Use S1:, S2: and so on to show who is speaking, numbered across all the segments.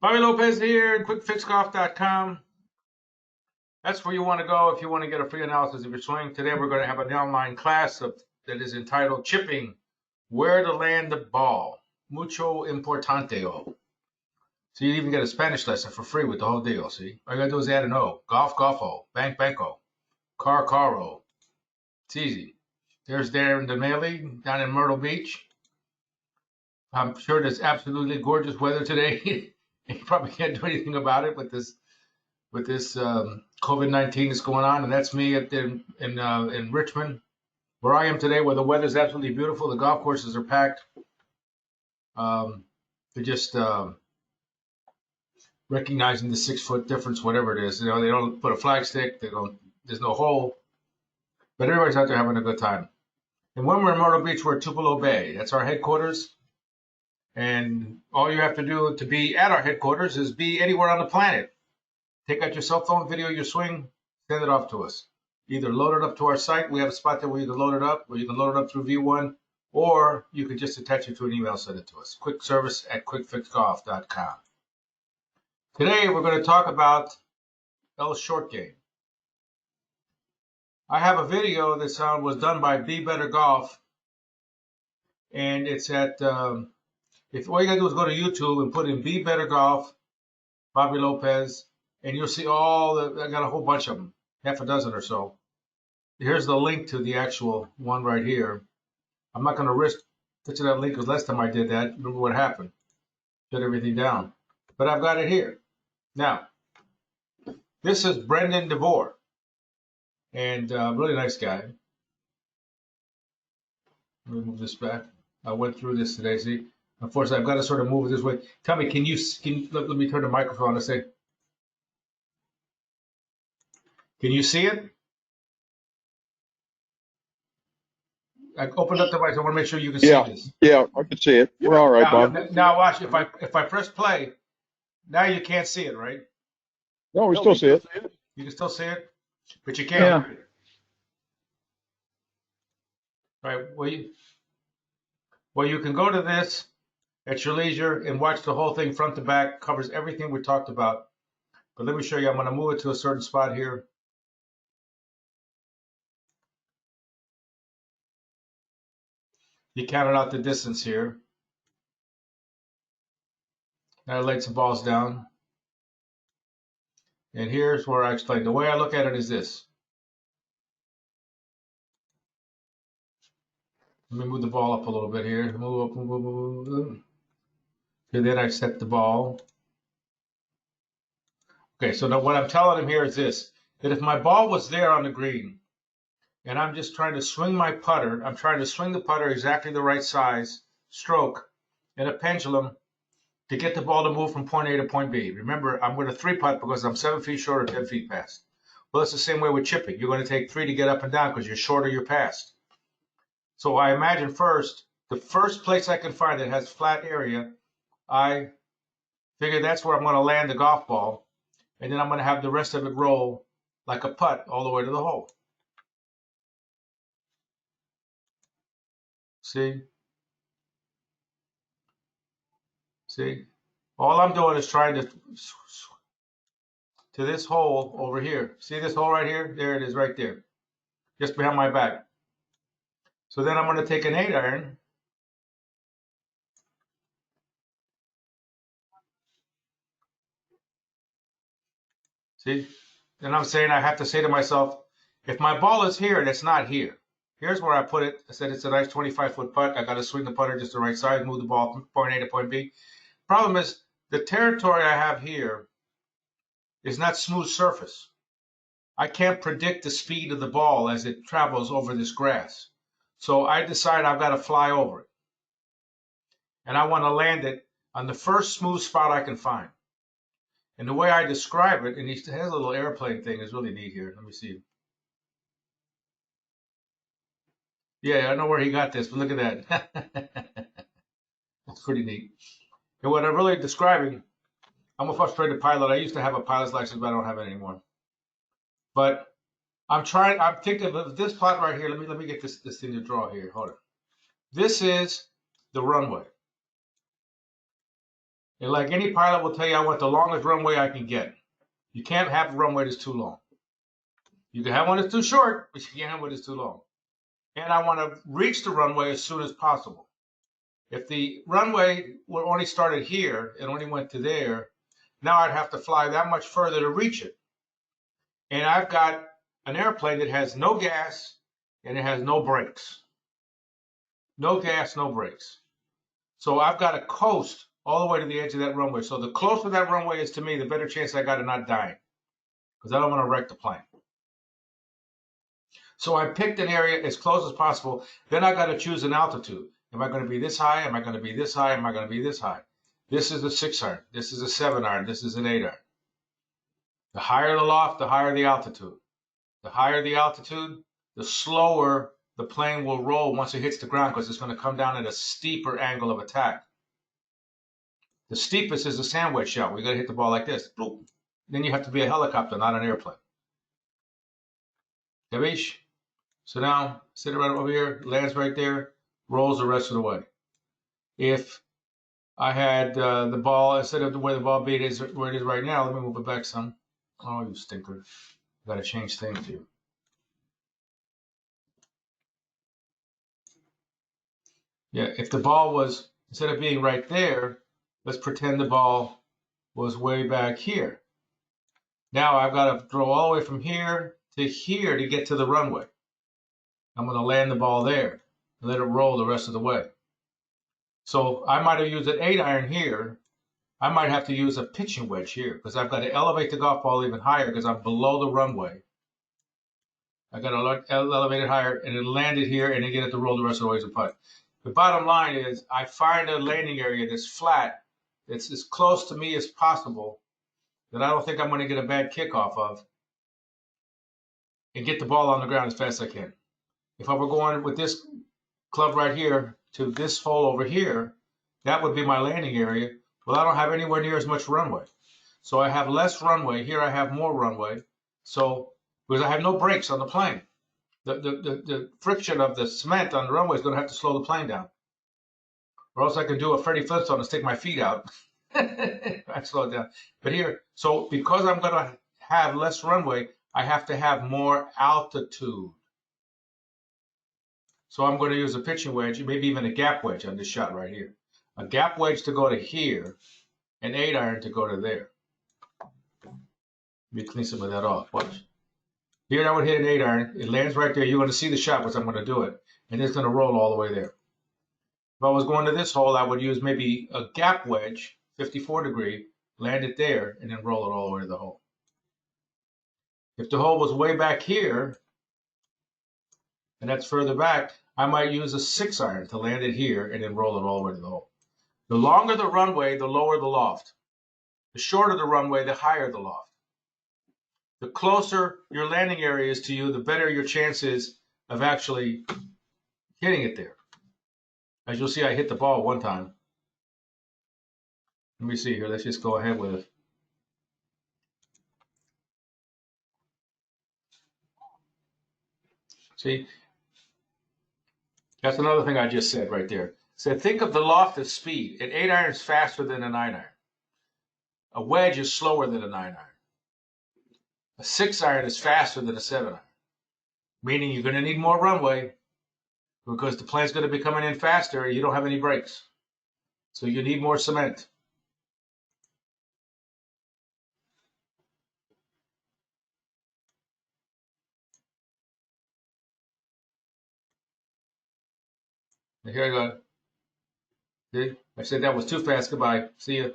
S1: Bobby Lopez here, quickfixgolf.com. That's where you want to go if you want to get a free analysis of your swing. Today we're going to have an online class that is entitled Chipping, Where to Land the Ball. Mucho importanteo. So you even get a Spanish lesson for free with the whole deal, see? All you got to do is add an O. Golf, golfo. Bank, banko. Car, caro. It's easy. There's Darren down in Myrtle Beach. I'm sure there's absolutely gorgeous weather today. You probably can't do anything about it with this COVID-19 that's going on, and that's me in Richmond, where I am today, where the weather's absolutely beautiful. The golf courses are packed. They're just recognizing the 6-foot difference, whatever it is. You know, they don't put a flag stick. There's no hole, but everybody's out there having a good time. And when we're in Myrtle Beach, we're at Tupelo Bay. That's our headquarters. And all you have to do to be at our headquarters is be anywhere on the planet. Take out your cell phone, video your swing, send it off to us. Either load it up to our site. We have a spot there where you can load it up, or you can load it up through V1, or you can just attach it to an email, send it to us. Quick service at quickfixgolf.com. Today we're going to talk about L short game. I have a video that was done by Be Better Golf, and it's at if all you gotta do is go to YouTube and put in Be Better Golf, Bobby Lopez, and you'll see I got a whole bunch of them, half a dozen or so. Here's the link to the actual one right here. I'm not gonna risk touching that link because last time I did that, remember what happened? Shut everything down. But I've got it here. Now, this is Brendan DeVore, and really nice guy. Let me move this back. I went through this today, see? Unfortunately, I've got to sort of move it this way. Tell me, let me turn the microphone and say, can you see it? I opened up the device. I want to make sure you can see this.
S2: Yeah, I can see it. We're all right, Bob.
S1: Now watch. If I press play, now you can't see it, right?
S2: No, we still see it.
S1: You can still see it, but you can't.
S2: Yeah.
S1: Right. Well, you can go to this at your leisure and watch the whole thing front to back. Covers everything we talked about. But let me show you. I'm going to move it to a certain spot here. You counted out the distance here. Now I laid some balls down. And here's where I explained. The way I look at it is this. Let me move the ball up a little bit here. Move up, move. Okay, then I set the ball. Okay, so now what I'm telling him here is this, that if my ball was there on the green, and I'm just trying to swing my putter, I'm trying to swing the putter exactly the right size, stroke, in a pendulum to get the ball to move from point A to point B. Remember, I'm going to 3-putt because I'm 7 feet short or 10 feet past. Well, it's the same way with chipping. You're going to take 3 to get up and down because you're short or you're past. So I imagine the first place I can find that has flat area, I figure that's where I'm going to land the golf ball. And then I'm going to have the rest of it roll like a putt all the way to the hole. See? See? All I'm doing is trying to this hole over here. See this hole right here? There it is right there. Just behind my back. So then I'm going to take an 8-iron. See? Then I'm saying I have to say to myself, if my ball is here and it's not here, here's where I put it. I said it's a nice 25-foot putt. I got to swing the putter just the right size, move the ball from point A to point B. Problem is, the territory I have here is not smooth surface. I can't predict the speed of the ball as it travels over this grass. So I decide I've got to fly over it. And I want to land it on the first smooth spot I can find. And the way I describe it, and he has a little airplane thing, is really neat here. Let me see. Yeah, I know where he got this, but look at that. That's pretty neat. And what I'm really describing, I'm a frustrated pilot. I used to have a pilot's license, but I don't have it anymore. But I'm thinking of this plot right here. Let me get this thing to draw here. Hold on. This is the runway. And like any pilot will tell you, I want the longest runway I can get. You can't have a runway that's too long. You can have one that's too short, but you can't have one that's too long. And I want to reach the runway as soon as possible. If the runway were only started here and only went to there, now I'd have to fly that much further to reach it. And I've got an airplane that has no gas and it has no brakes. No gas, no brakes. So I've got to coast all the way to the edge of that runway. So the closer that runway is to me, the better chance I got of not dying, because I don't want to wreck the plane. So I picked an area as close as possible. Then I got to choose an altitude. Am I going to be this high? Am I going to be this high? Am I going to be this high? This is a 6-iron. This is a 7-iron. This is an 8-iron. The higher the loft, the higher the altitude. The higher the altitude, the slower the plane will roll once it hits the ground, because it's going to come down at a steeper angle of attack. The steepest is a sandwich shot. We got to hit the ball like this. Boom. Then you have to be a helicopter, not an airplane. Kavish? So now, sit right over here, lands right there, rolls the rest of the way. If I had the ball, instead of the way the ball beat is where it is right now, let me move it back some. Oh, you stinker. Got to change things here. Yeah, if the ball was, instead of being right there, let's pretend the ball was way back here. Now I've got to throw all the way from here to get to the runway. I'm going to land the ball there and let it roll the rest of the way. So I might have used an 8-iron here. I might have to use a pitching wedge here, because I've got to elevate the golf ball even higher because I'm below the runway. I got to elevate it higher and then land it here and then get it to roll the rest of the way as a putt. The bottom line is I find a landing area that's flat, that's as close to me as possible, that I don't think I'm going to get a bad kick off of, and get the ball on the ground as fast as I can. If I were going with this club right here to this hole over here, that would be my landing area. Well, I don't have anywhere near as much runway. So I have less runway. Here I have more runway. So, because I have no brakes on the plane. The friction of the cement on the runway is going to have to slow the plane down. Or else I can do a Freddie Flintstone and stick my feet out. I slow it down. But here, so because I'm going to have less runway, I have to have more altitude. So I'm going to use a pitching wedge, maybe even a gap wedge on this shot right here. A gap wedge to go to here, an 8-iron to go to there. Let me clean some of that off. Watch. Here I would hit an 8-iron. It lands right there. You're going to see the shot once I'm going to do it. And it's going to roll all the way there. If I was going to this hole, I would use maybe a gap wedge, 54 degree, land it there, and then roll it all the way to the hole. If the hole was way back here, and that's further back, I might use a 6-iron to land it here and then roll it all the way to the hole. The longer the runway, the lower the loft. The shorter the runway, the higher the loft. The closer your landing area is to you, the better your chances of actually hitting it there. As you'll see, I hit the ball one time. Let me see here. Let's just go ahead with it. See? That's another thing I just said right there. Said, think of the loft as speed. An 8-iron is faster than a 9-iron. A wedge is slower than a 9-iron. A 6-iron is faster than a 7-iron. Meaning you're going to need more runway because the plane's going to be coming in faster and you don't have any brakes. So you need more cement. And here I go. See? I said that was too fast. Goodbye. See ya.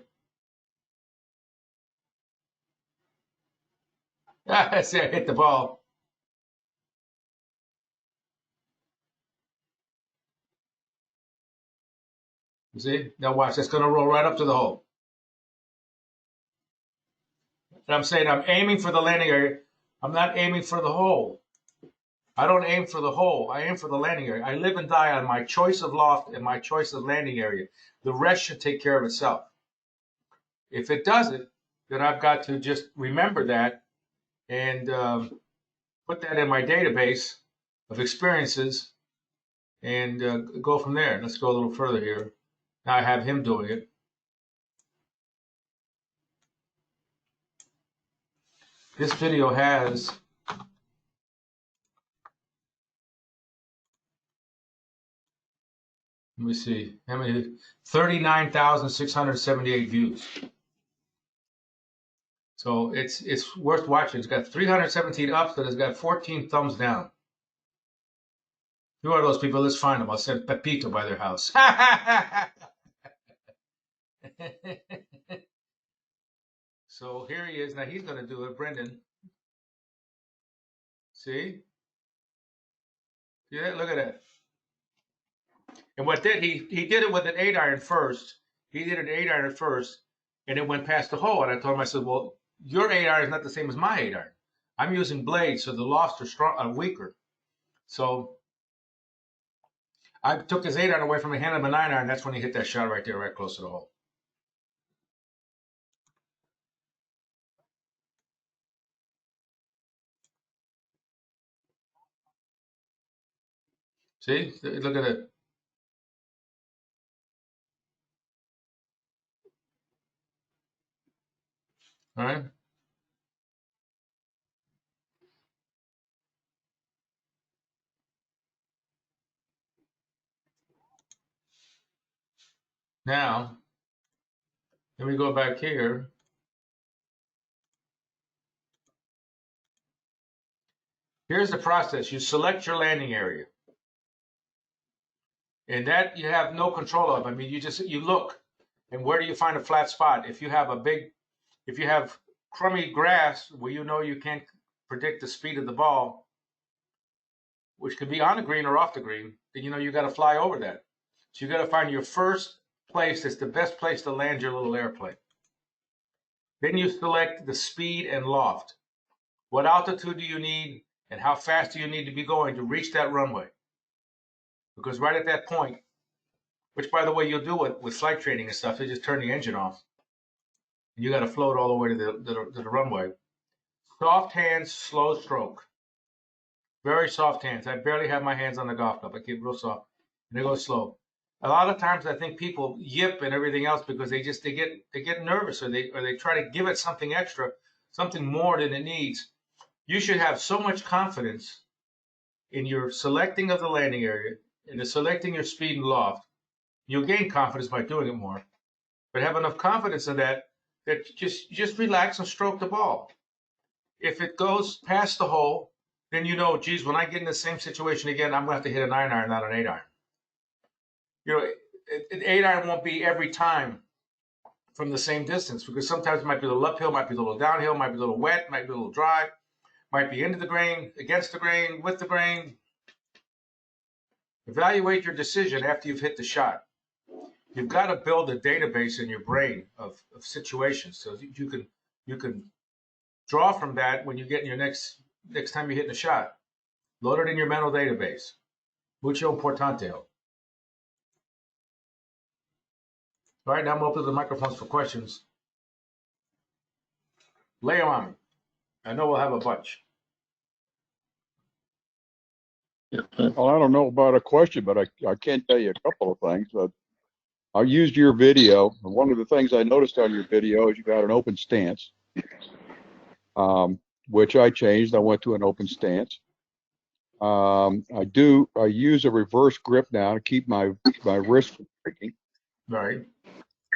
S1: I see, I hit the ball. You see? Now watch. That's going to roll right up to the hole. And I'm saying I'm aiming for the landing area. I'm not aiming for the hole. I don't aim for the hole. I aim for the landing area. I live and die on my choice of loft and my choice of landing area. The rest should take care of itself. If it doesn't, then I've got to just remember that and put that in my database of experiences and go from there. Let's go a little further here. Now I have him doing it. This video has, let me see, how many? 39,678 views. So it's worth watching. It's got 317 ups, but it's got 14 thumbs down. Who are those people? Let's find them. I'll send Pepito by their house. So here he is. Now he's going to do it, Brendan. See? See that? Look at that. And what did he did it with an 8-iron first. He did an 8-iron first, and it went past the hole. And I told him, I said, well, your 8-iron is not the same as my 8-iron. I'm using blades, so the lofts are weaker. So I took his 8-iron away from him and handed him a 9-iron. That's when he hit that shot right there, right close to the hole. See? Look at it. All right. Now, let me go back here. Here's the process. You select your landing area. And that you have no control of. I mean, you look, and where do you find a flat spot? If you have crummy grass where you know you can't predict the speed of the ball, which could be on the green or off the green, then you know you got to fly over that. So you got to find your first place that's the best place to land your little airplane. Then you select the speed and loft. What altitude do you need, and how fast do you need to be going to reach that runway? Because right at that point, which by the way you'll do it with flight training and stuff, they just turn the engine off. You got to float all the way to the runway. Soft hands, slow stroke. Very soft hands. I barely have my hands on the golf club. I keep it real soft, and they go slow. A lot of times I think people yip and everything else because they get nervous, or they try to give it something extra, something more than it needs. You should have so much confidence in your selecting of the landing area, in the selecting your speed and loft. You'll gain confidence by doing it more, but have enough confidence in that just relax and stroke the ball. If it goes past the hole, then you know, geez, when I get in the same situation again, I'm going to have to hit a 9-iron, not an 8-iron. You know, an 8-iron won't be every time from the same distance, because sometimes it might be a little uphill, might be a little downhill, might be a little wet, might be a little dry, might be into the grain, against the grain, with the grain. Evaluate your decision after you've hit the shot. You've got to build a database in your brain of situations, so you can draw from that when you get in your next time you're hitting a shot. Load it in your mental database. Mucho importante. All right, now I'm open to the microphones for questions. Lay them on me. I know we'll have a bunch.
S2: Well, I don't know about a question, but I can tell you a couple of things. I used your video, and one of the things I noticed on your video is you got an open stance, which I changed. I went to an open stance. I use a reverse grip now to keep my wrist from breaking.
S1: Right.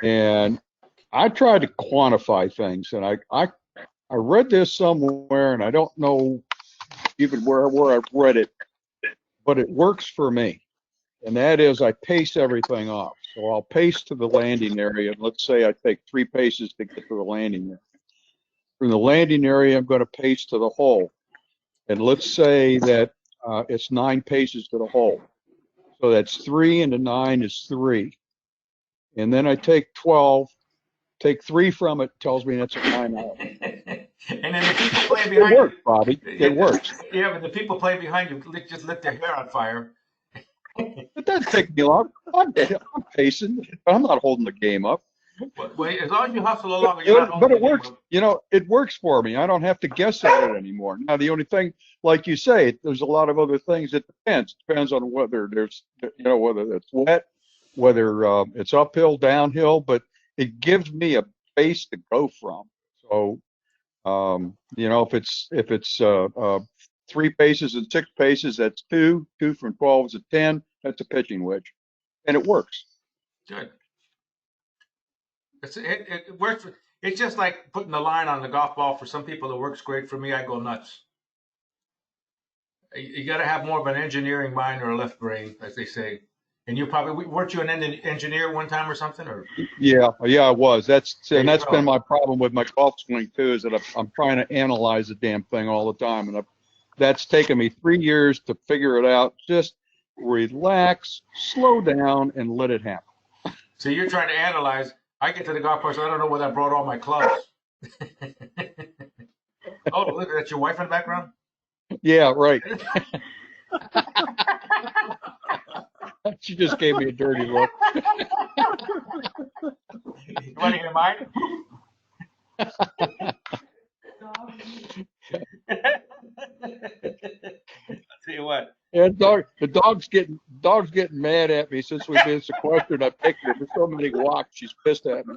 S2: And I tried to quantify things, and I read this somewhere, and I don't know even where I've read it, but it works for me. And that is, I pace everything off. So I'll pace to the landing area. And let's say I take 3 paces to get to the landing area. From the landing area, I'm going to pace to the hole. And let's say that it's 9 paces to the hole. So that's 3 into 9 is 3. And then I take 12, take 3 from it, tells me that's a 9 out.
S1: And then the people playing behind
S2: you. It works, Bobby. It works.
S1: Yeah, but the people playing behind you just lit their hair on fire.
S2: It doesn't take me long. I'm pacing. I'm not holding the game up.
S1: Well, as long as you hustle along,
S2: but it works. You know, it works for me. I don't have to guess at it anymore. Now, the only thing, like you say, there's a lot of other things. It depends. It depends on whether there's, whether it's wet, whether it's uphill, downhill. But it gives me a base to go from. So If it's 3 paces and 6 paces, that's 2. 2 from 12 is a 10. That's a pitching wedge, and it works.
S1: Good. It works. It's just like putting the line on the golf ball. For some people, it works great. For me, I go nuts. You got to have more of an engineering mind or a left brain, as they say. And you probably weren't you an engineer one time or something, or?
S2: Yeah, I was. That's been my problem with my golf swing too, is that I'm trying to analyze the damn thing all the time, and that's taken me 3 years to figure it out. Just relax, slow down, and let it happen.
S1: So you're trying to analyze. I get to the golf course, I don't know where I brought all my clubs. Oh, look, that's your wife in the background?
S2: Yeah, right. She just gave me a dirty look.
S1: You want to hear mine? I'll tell you what.
S2: And the dog's getting mad at me since we've been sequestered. I picked her for so many walks. She's pissed at me.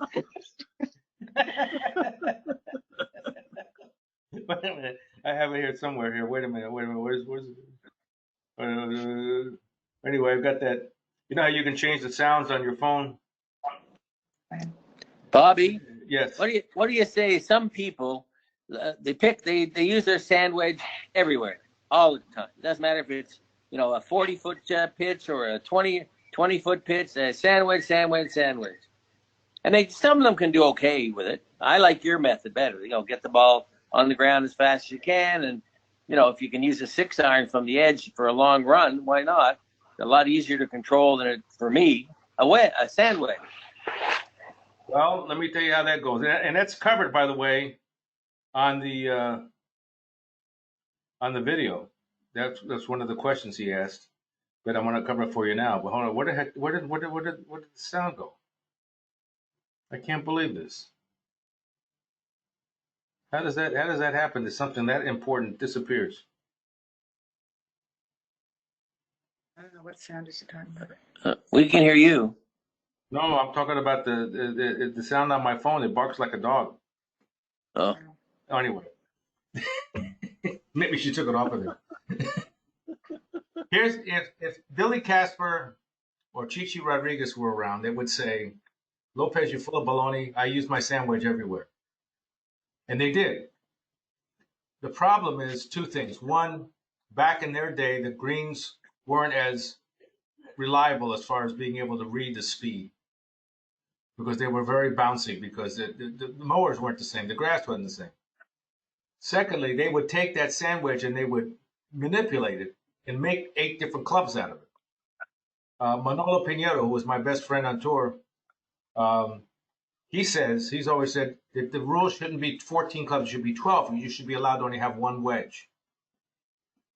S1: Wait a minute. I have it here somewhere. Here, wait a minute. Where's it? Anyway, I've got that. You know how you can change the sounds on your phone?
S3: Bobby?
S1: Yes.
S3: What do you say? Some people, they use their sand wedge everywhere, all the time. It doesn't matter if it's, a 40-foot pitch or a 20-foot pitch, sand wedge. And some of them can do okay with it. I like your method better. Get the ball on the ground as fast as you can. And, if you can use a 6-iron from the edge for a long run, why not? It's a lot easier to control than for me, a sand wedge.
S1: Well, let me tell you how that goes. And that's covered, by the way, on the video. That's one of the questions he asked. But I'm going to cover it for you now. But hold on. Where did the sound go? I can't believe this. How does that happen that something that important disappears?
S4: I don't know what sound is he talking about.
S3: We can hear you.
S1: No, I'm talking about the sound on my phone. It barks like a dog.
S3: Oh.
S1: Anyway, maybe she took it off of there. Here's if Billy Casper or Chichi Rodriguez were around, they would say, "Lopez, you're full of baloney. I use my sand wedge everywhere," and they did. The problem is 2 things. One, back in their day, the greens weren't as reliable as far as being able to read the speed, because they were very bouncy, because the mowers weren't the same. The grass wasn't the same. Secondly, they would take that sand wedge and they would manipulate it and make 8 different clubs out of it. Manolo Pinheiro, who was my best friend on tour, he's always said that the rule shouldn't be 14 clubs, it should be 12. You should be allowed to only have 1 wedge.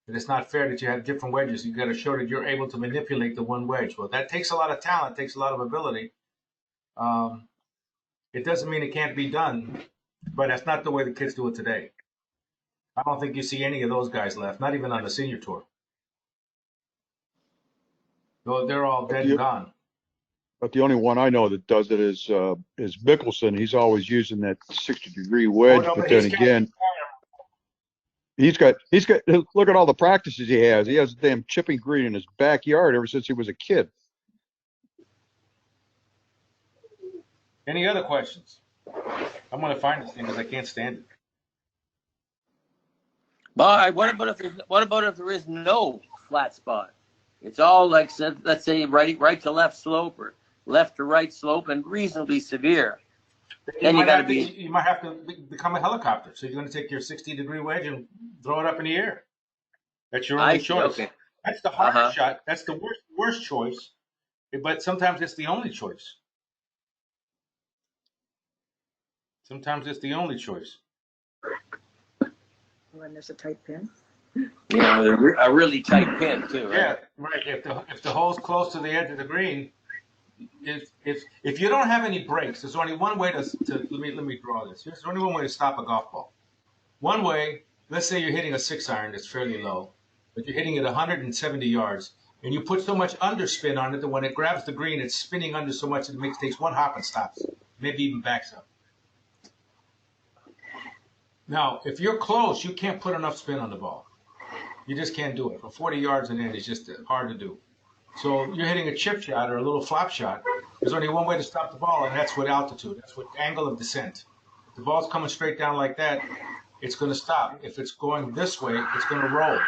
S1: And it's not fair that you have different wedges. You've got to show that you're able to manipulate the 1 wedge. Well, that takes a lot of talent, takes a lot of ability. It doesn't mean it can't be done, but that's not the way the kids do it today. I don't think you see any of those guys left, not even on the senior tour. They're all dead and gone.
S2: But the only one I know that does it is Mickelson. He's always using that 60-degree wedge, but then again, he's got look at all the practices he has. He has a damn chipping green in his backyard ever since he was a kid.
S1: Any other questions? I'm going to find this thing because I can't stand it.
S3: But what about if there is no flat spot? It's all like, let's say, right to left slope or left to right slope, and reasonably severe. Then you might have to become a helicopter. So you're going to take your 60-degree wedge and throw it up in the air. That's your only choice. Okay. That's the hardest shot. That's the worst choice. But sometimes it's the only choice. Sometimes it's the only choice.
S4: When there's a tight pin.
S3: Yeah, a really tight pin too, right?
S1: Yeah, right. If the hole's close to the edge of the green, if you don't have any breaks, there's only one way to let me draw this. There's only one way to stop a golf ball. One way, let's say you're hitting a 6-iron that's fairly low, but you're hitting it 170 yards, and you put so much underspin on it that when it grabs the green, it's spinning under so much it takes 1 hop and stops, maybe even backs up. Now, if you're close, you can't put enough spin on the ball. You just can't do it. From 40 yards and in, it's just hard to do. So you're hitting a chip shot or a little flop shot. There's only one way to stop the ball, and that's with altitude. That's with angle of descent. If the ball's coming straight down like that, it's going to stop. If it's going this way, it's going to roll.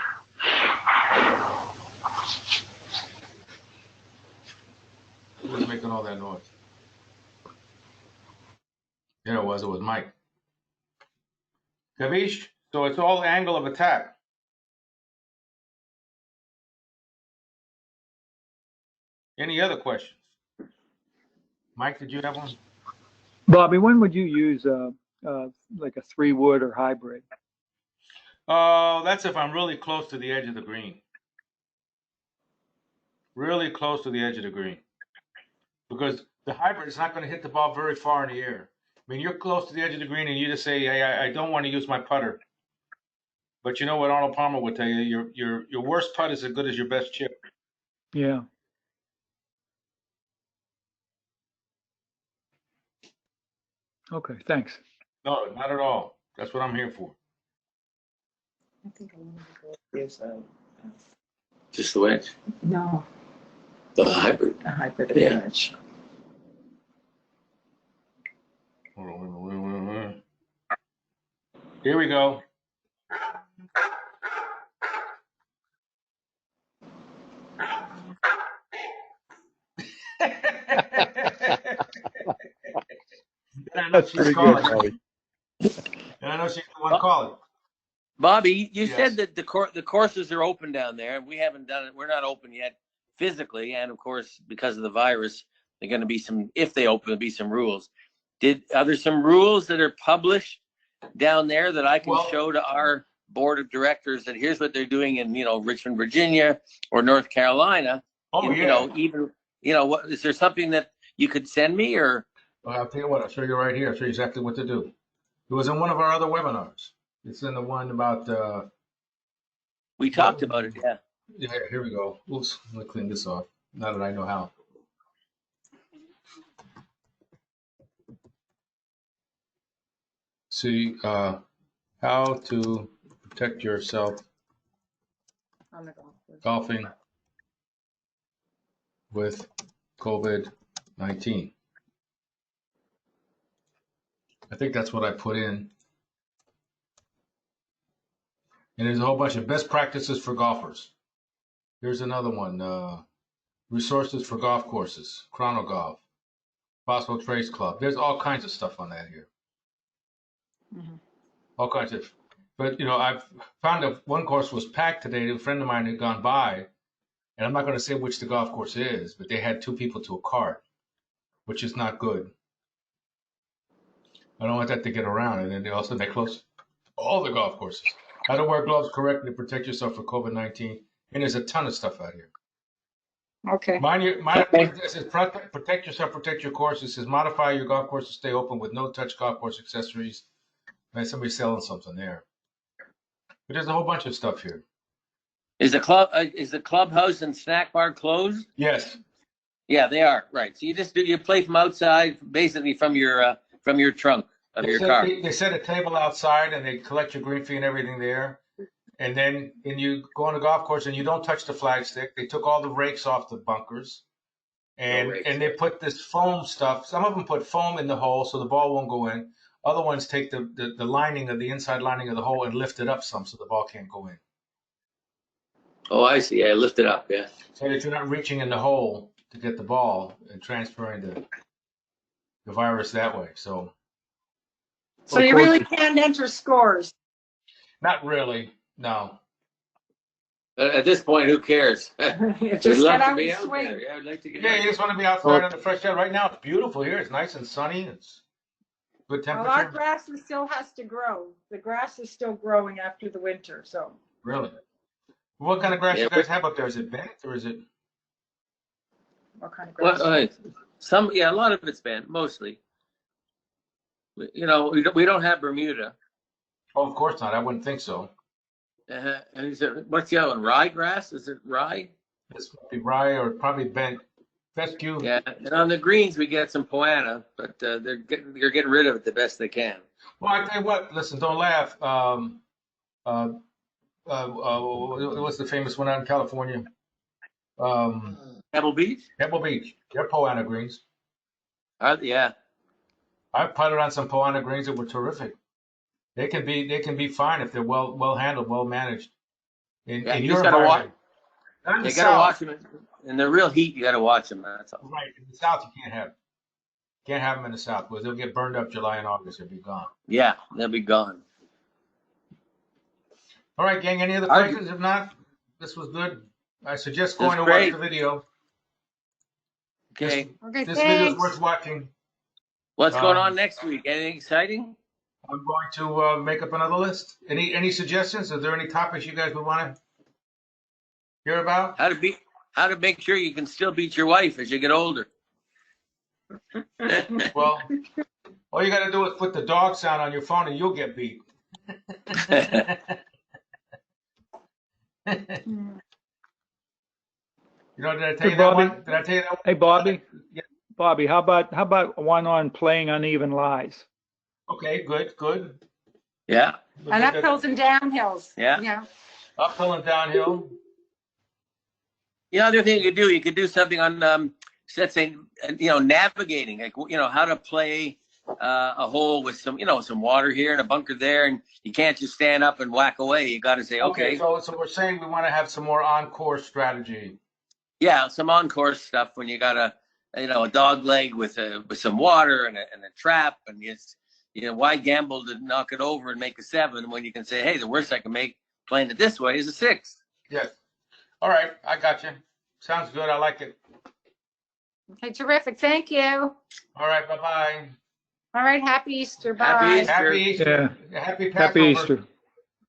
S1: Who was making all that noise? There it was Mike. Kavish? So it's all angle of attack. Any other questions? Mike, did you have one?
S5: Bobby, when would you use like a 3-wood or hybrid?
S1: That's if I'm really close to the edge of the green. Really close to the edge of the green. Because the hybrid is not going to hit the ball very far in the air. I mean, you're close to the edge of the green and you just say, hey, I don't want to use my putter. But you know what Arnold Palmer would tell you? Your worst putt is as good as your best chip.
S5: Yeah. Okay, thanks.
S1: No, not at all. That's what I'm here for.
S4: I think I want to go use
S3: Just the wedge.
S4: no,
S3: The hybrid.
S4: a hybrid
S3: Yeah.
S4: wedge.
S1: Here we go.
S2: That's pretty good, Bobby.
S1: And I know she's the one calling.
S3: Bobby, you
S1: Yes.
S3: said that the courses are open down there. We haven't done it. We're not open yet physically, and of course, because of the virus, there are going to be some. If they open, there'll be some rules. Are there some rules that are published down there that I can show to our board of directors that here's what they're doing in Richmond, Virginia, or North Carolina?
S1: Oh, yeah.
S3: What is there something that you could send me or?
S1: Well, I'll tell you what. I'll show you right here. I'll show you exactly what to do. It was in one of our other webinars. It's in the one about.
S3: We talked about it. Yeah.
S1: Yeah. Here we go. Oops. Let me clean this off. Now that I know how. See how to protect yourself
S4: On the golf course.
S1: golfing with COVID-19. I think that's what I put in. And there's a whole bunch of best practices for golfers. Here's another one. Resources for golf courses, Chrono Golf, Boswell Trace Club. There's all kinds of stuff on that here.
S4: Mm-hmm.
S1: All kinds of. But, I've found that one course was packed today. A friend of mine had gone by, and I'm not going to say which the golf course is, but they had 2 people to a cart, which is not good. I don't want that to get around, and then they also close all the golf courses. How to wear gloves correctly to protect yourself for COVID-19, and there's a ton of stuff out here.
S4: Okay.
S1: Mine it says protect yourself, protect your course. It says modify your golf course to stay open with no-touch golf course accessories. Man, somebody's selling something there. But there's a whole bunch of stuff here.
S3: Is the clubhouse and snack bar closed?
S1: Yes.
S3: Yeah, they are. Right. So you play from outside, basically from your trunk of your car.
S1: They set a table outside and they collect your green fee and everything there. And then you go on the golf course and you don't touch the flagstick. They took all the rakes off the bunkers. And they put this foam stuff. Some of them put foam in the hole so the ball won't go in. Other ones take the lining of the inside lining of the hole and lift it up some so the ball can't go in.
S3: Oh, I see. Yeah, lift it up. Yeah.
S1: So that you're not reaching in the hole to get the ball and transferring the virus that way. So
S4: You really can't enter scores.
S1: not really. No.
S3: At this point, who cares?
S4: Just
S3: We'd love
S4: get
S3: to
S4: out
S3: be
S4: and
S3: out
S4: swing.
S3: there. Yeah, I'd like to get
S1: Yeah,
S3: out
S1: you
S3: there.
S1: just want to be outside on the fresh air. Right now, it's beautiful here. It's nice and sunny. It's good
S4: Well, our
S1: temperature.
S4: grass still has to grow. The grass is still growing after the winter, so.
S1: Really? What kind of grass
S3: Yeah,
S1: you guys have up there? Is it bent or is it?
S4: What kind of grass?
S3: Well, a lot of it's bent, mostly. We don't have Bermuda.
S1: Oh, of course not. I wouldn't think so.
S3: And what's the other one? Ryegrass? Is it rye?
S1: This might be rye or probably bent. Fescue.
S3: Yeah. And on the greens, we get some poana, but they're getting rid of it the best they can.
S1: Well, I tell you what. Listen, don't laugh. What's the famous one out in California?
S3: Pebble Beach?
S1: Pebble Beach. They're Poana greens.
S3: Yeah.
S1: I putted on some Poana greens that were terrific. They can be fine if they're well handled, well managed. In
S3: You
S1: your
S3: just gotta watch.
S1: environment. Not in the
S3: You gotta
S1: South.
S3: watch them in the real heat. You gotta watch them. That's all.
S1: Right. In the South, you can't have them in the South because they'll get burned up July and August. They'll be gone.
S3: Yeah, they'll be gone.
S1: All right, gang. Any other questions? If not, this was good. I suggest going to watch the video.
S3: Okay.
S1: This video is worth watching.
S3: What's going on next week? Anything exciting?
S1: I'm going to make up another list. Any suggestions? Are there any topics you guys would want to hear about?
S3: How to make sure you can still beat your wife as you get older.
S1: Well, all you got to do is put the dog sound on your phone and you'll get beat. You know, did I tell you that one? Did I tell you that one?
S5: Hey, Bobby.
S1: Yeah.
S5: Bobby, how about one on playing uneven lies?
S1: Okay, good.
S3: Yeah.
S4: And uphills and downhills.
S3: Yeah.
S4: Yeah.
S1: Uphill and downhill.
S3: The other thing you could do something on, let's say, navigating, like, how to play a hole with some water here and a bunker there, and you can't just stand up and whack away. You got to say, okay.
S1: So we're saying we want to have some more on-course strategy.
S3: Yeah, some on-course stuff when you got a dog leg with some water and a trap, and why gamble to knock it over and make a 7 when you can say, hey, the worst I can make playing it this way is a 6.
S1: Yes. All right, I got you. Sounds good. I like it.
S4: Okay, terrific. Thank you.
S1: All right, bye-bye.
S4: All right, happy Easter. Bye.
S3: Happy Easter.
S1: Happy Easter.
S5: Yeah.
S1: Happy Passover.
S5: Happy Easter.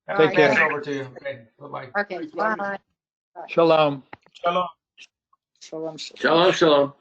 S1: Happy
S5: Take care.
S1: Passover to you. Okay, bye-bye.
S4: Okay, bye.
S5: Shalom.
S1: Shalom.
S4: Shalom.
S3: Shalom.